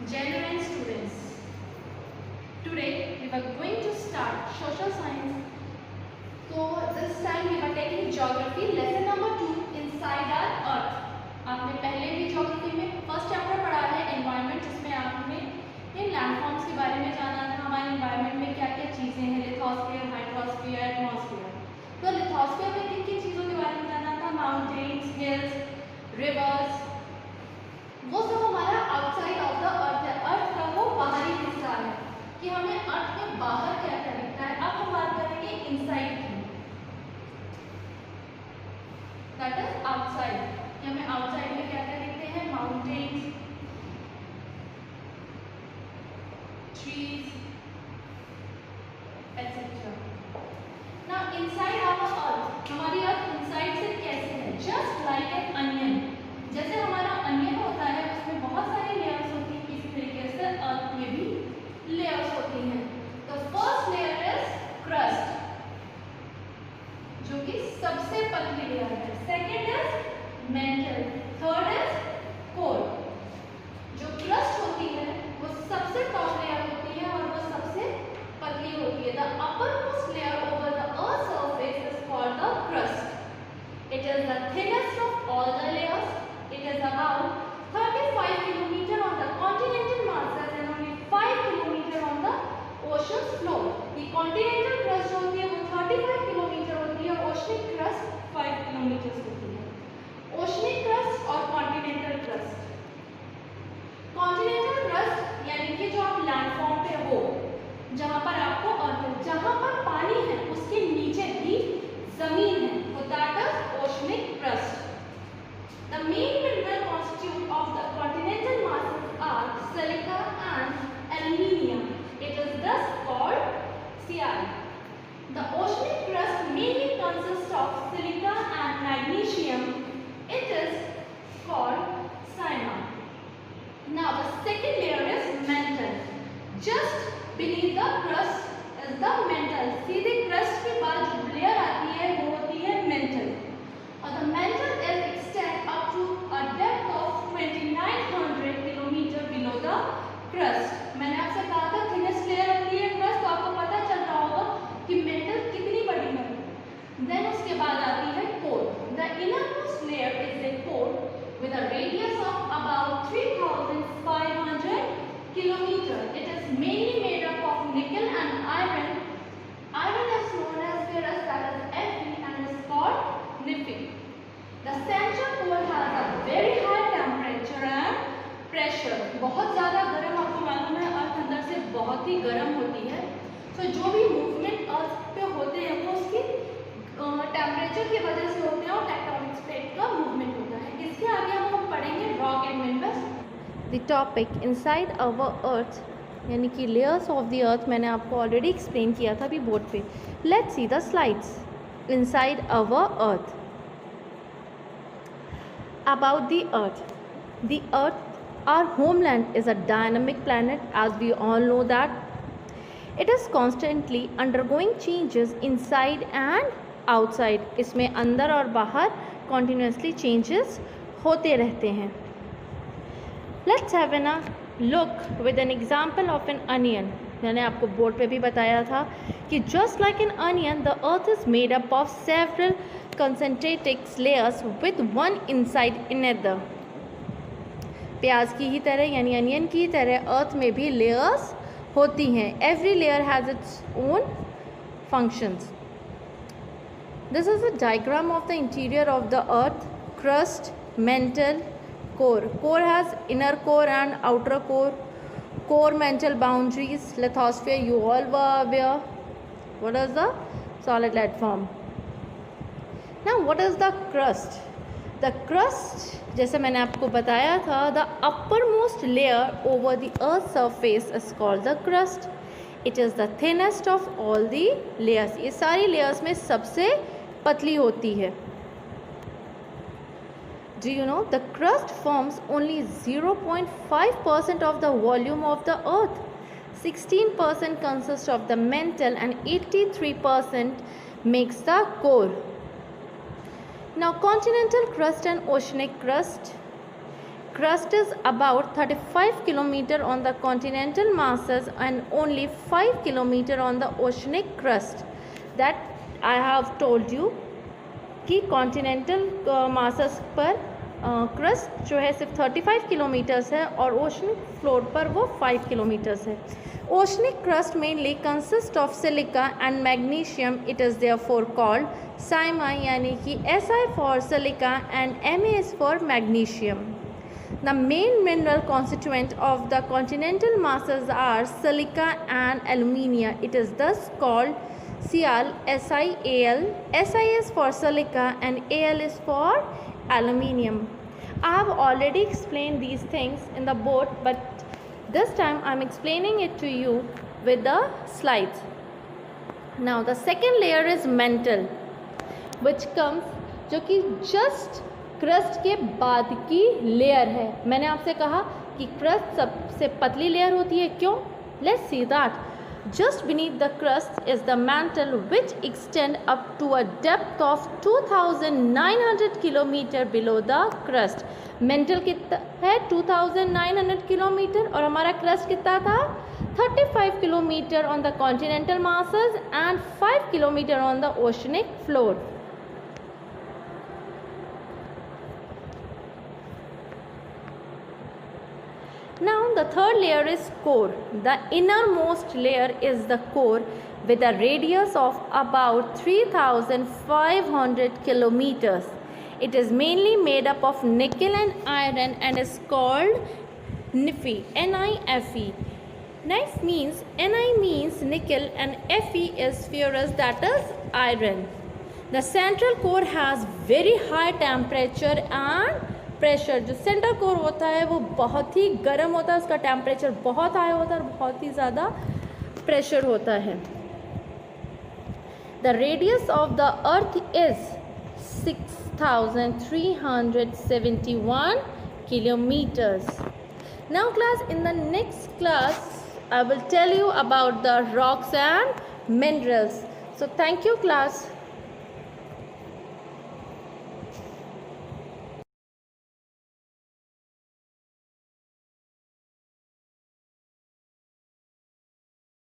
Genuine students, today we were going to start social science. So this time we were taking geography lesson number 2 inside our earth. आपने पहले भी geography में first chapter पढ़ा है environment, जिसमें आपने इन landforms के बारे में जाना था, हमारे एनवायरनमेंट में क्या क्या चीज़ें हैं, लिथोस्फीयर, हाइड्रोस्फीयर, एटमॉस्फेयर. तो लिथोस्फीयर में किन किन चीज़ों के बारे में जाना था, माउंटेन्स, हिल्स, रिवर्स, वो सब हमारा आउटसाइड ऑफ द अर्थ है. अर्थ का वो बाहरी हिस्सा है कि हमें अर्थ के बाहर क्या क्या दिखता है. अब हम बात करेंगे इनसाइड की, दैट इज आउटसाइड, कि हमें आउटसाइड में क्या क्या दिखते हैं, mountains, trees etcetera. Now inside our earth, हमारी अर्थ इनसाइड से कैसे है, जस्ट लाइक एन अनियन. जैसे हमारा अनियन होता है उसमें बहुत सारी लेयर्स होती हैं, इसी तरीके से अर्थ में भी लेयर्स होती हैं. तो फर्स्ट लेयर इज क्रस्ट, जो कि सबसे पतली लेयर है. Second is mental, third is core. जो क्रस्ट होती है वो सबसे टॉप लेयर होती है और वो सबसे पतली होती है. The upper most layer over the earth surface is called the crust. It is the thinnest of all the layers. It is about 35 km on the continental masses and only 5 km on the ocean's floor. The continental crust जो होती है वो 35 km होती है, oceanic crust 5 km होती है. Oceanic crust और continental crust. Continental crust यानी कि जो आप लैंडफॉर्म पे हो, जहाँ पर आपको अर्थ, जहाँ पर पानी है उसके नीचे भी जमीन है, तो that is oceanic crust. The main mineral constituent of the continental masses are silica and aluminium. It is thus called Ci. The oceanic crust mainly consists of silica and magnesium. It is called Sima. Now the second layer is mantle. Just beneath the crust is the mantle. सीधे crust के बाद जो layer आती है वो होती है mantle. और the mantle is extend up to a depth of 2900 km below the crust. मैंने आपसे कहा था thinnest layer होती है crust, तो आपको पता चल रहा होगा कि mantle कितनी बड़ी है. Then उसके बाद आती है core. The innermost layer is a core with a radius of about 3500 km. It is mainly made up of nickel and iron. Iron is known as ferrous, that is Fe, and is called Nifi. The central core has a very high temperature and pressure. बहुत ज़्यादा गर्म, आपको मालूम है अर्थ अंदर से बहुत ही गर्म होती है. तो जो भी मूवमेंट अर्थ पे होते हैं वो उसकी टेम्परेचर की वजह से होते हैं और टेक्टोनिक प्लेट का मूवमेंट होता है. इसके आगे हम पढ़ेंगे rock and minerals. The topic inside our earth यानी कि लेयर्स ऑफ द अर्थ मैंने आपको ऑलरेडी एक्सप्लेन किया था अभी बोर्ड पे. Let's see the slides. Inside our earth. About the earth. The earth, our homeland, is a dynamic planet, as we all know that. It is constantly undergoing changes inside and outside. इसमें अंदर और बाहर continuously changes होते रहते हैं. Let's have a look with an example of an onion. मैंने आपको board पे भी बताया था कि just like an onion, the earth is made up of several concentric layers with one inside another. प्याज की ही तरह यानी अनियन की तरह अर्थ में भी लेयर्स होती हैं. Every layer has its own functions. This is a diagram of the interior of the earth. Crust, mental, core. Core has inner core and outer core. Core, mental, boundaries, lithosphere, you all were aware. What is the solid platform? Now what is the crust? The crust, जैसे मैंने आपको बताया था, the uppermost layer over the earth's surface is called the crust. It is the thinnest of all the layers. ये सारी layers में सबसे पतली होती है. Do you know the crust forms only 0.5% of the volume of the earth. 16% consists of the mantle and 83% makes the core. Now continental crust and oceanic crust. crust is about 35 km on the continental masses and only 5 km on the oceanic crust. That I have told you कि continental masses पर crust जो है सिर्फ 35 kilometres है और oceanic floor पर वो 5 kilometres है. Oceanic crust mainly consist of silica and magnesium. It is therefore called Saima, यानी कि SI for silica and Ma is for magnesium. The main mineral constituent of the continental masses are silica and alumina. It is thus called Sial, SiAl. Si is for silica and Al is for aluminium. I have already explained these things in the board, but this time I am explaining it to you with the slides. Now the second layer is mantle, which comes, जो कि just crust के बाद की layer है. मैंने आपसे कहा कि क्रस्ट सबसे पतली लेयर होती है. क्यों? Let's see that. Just beneath the crust is the mantle, which extend up to a depth of 2900 km below the crust. Mantle कितना है? 2900 km. और हमारा crust कितना था? 35 km on the continental masses and 5 km on the oceanic floor. Now the third layer is core. The innermost layer is the core with a radius of about 3500 kilometers. It is mainly made up of nickel and iron and is called NiFe. N-I-F-E. Ni means nickel and Fe is ferrous, that is iron. The central core has very high temperature and pressure. जो centre core होता है वो बहुत ही गर्म होता है, उसका temperature बहुत हाई होता है और बहुत ही ज़्यादा प्रेशर होता है. The radius of the earth is 6371 kilometers. Now class, in the next class I will tell you about the rocks and minerals. So thank you class.